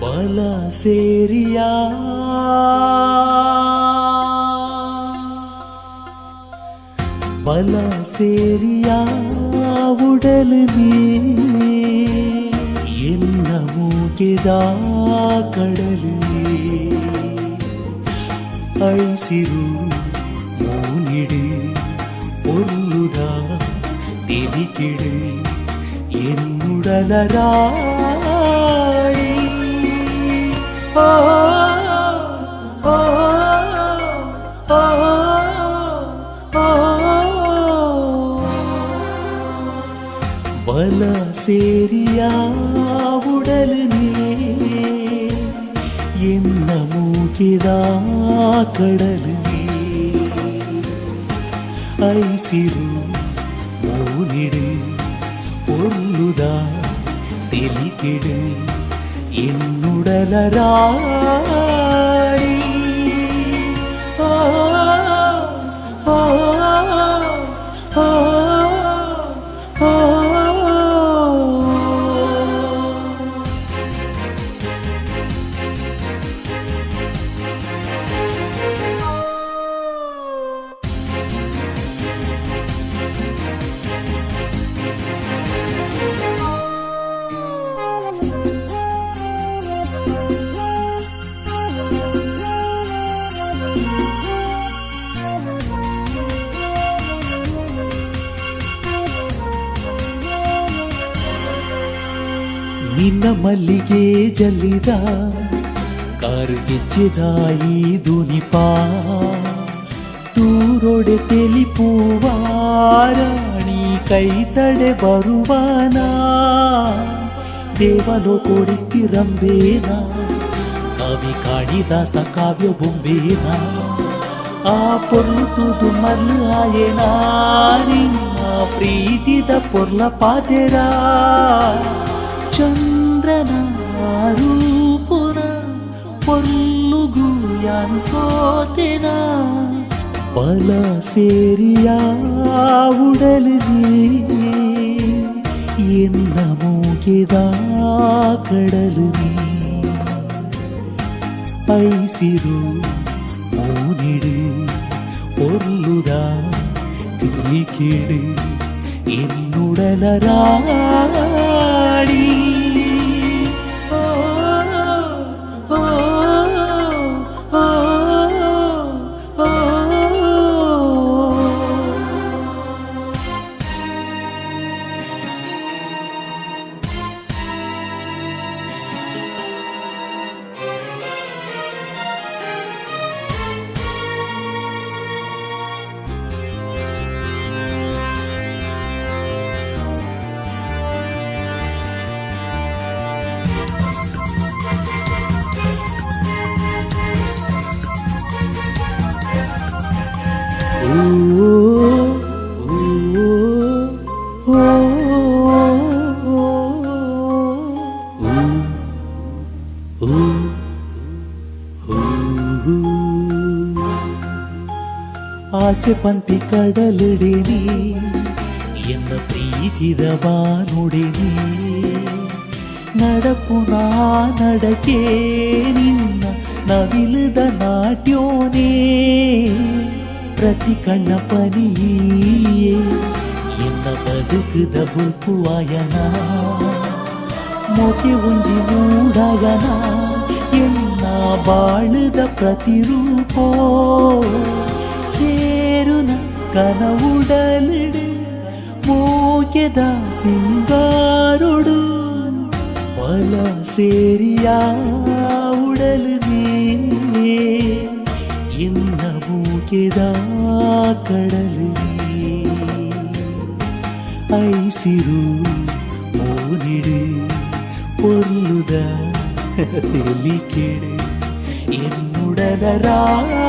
ಬಲ ಸೇರಿಯ ಬಲ ಸೇರಿಯ ಉಡಲು ನೀ ಎಲ್ಲ ಮೂಗಿದ ಕಡಲು ಐಸಿರು ಮೂನಿಡು பொருளுத தெலிக்கிடு என்னுடலரா ಬಲ ಸೇರಿಯ ಉಡಲು ನೀ ಎನ್ನ ಮೂಗಿದ ಕಡಲು ಐಸಿರು ಮೂನಿಡು பொருளுದ தெலிக்கிடு என்னுடலராடி ನಿನ್ನ ಮಲ್ಲಿಗೆ ಜಲ್ಲಿದ ಕಾರ್ಗಿಚ್ಚಿದ ಈ ದುನಿಪ ತೂರೊಡೆ ತೆಲಿಪುವಾರಾಣಿ ಕೈ ತಡೆ ಬರುವನ ದೇವಲೋ ಕೊಡಿತ್ತಿರಂಬೇನ ಕವಿ ಕಾಳಿದಾಸ ಕಾವ್ಯ ಬೊಂಬೇನ ಆ ಪೊರ್ಲು ತೂದು ಮಲ್ಲು ಆಯೇನ ನಿನ್ನ ಪ್ರೀತಿದ ಪೊರ್ಲ ಪಾತೆರ ಚಂದ್ರನ ರೂಪುನ ಪೊರ್ಲುಗು ಯಾನು ಸೋತೆನ ಬಲ ಸೇರಿಯ ಉಡಲು ನೀ ಎನ್ನ ಮೂಗಿದ ಕಡಲು ನೀ ಐಸಿರು ಮೂನಿಡು பொருளுದ ತಿಳಿಕಿಡು என்னுடலராடி ಆಸೆ ಪಂಪಿ ಕಡಲಿಡಿನಿ ಎನ್ನ ಪ್ರೀತಿದ ಬಾನುಡಿನಿ ನಡಪುನ ನಡಕೆ ನಿನ್ನ ನವಿಲುದ ನಾಟ್ಯೋನೇ ಪ್ರತಿ ಕಣ್ಣ ಪನಿಯೇ ಎನ್ನ ಬದುಕದ ಬುಲ್ಪುವಾಯನ ಮೋಕೆ ಒಂಜಿ ಮೂಡಾಯನ ಎನ್ನ ಬಾಳುದ ಪ್ರತಿರೂಪೋ ಸೇರುನ ಕನವುಡಲಿಡು ಮೋಕೆದ ಸಿಂಗಾರುಡು ಬಲ ಸೇರಿಯ ಉಡಲು ನೀ ಎನ್ನ ಮೂಗಿದ ಕಡಲು ನೀ ಐಸಿರು ಮೂನಿಡು பொருளுದ தெலி கேடு என்னுடல ராஜா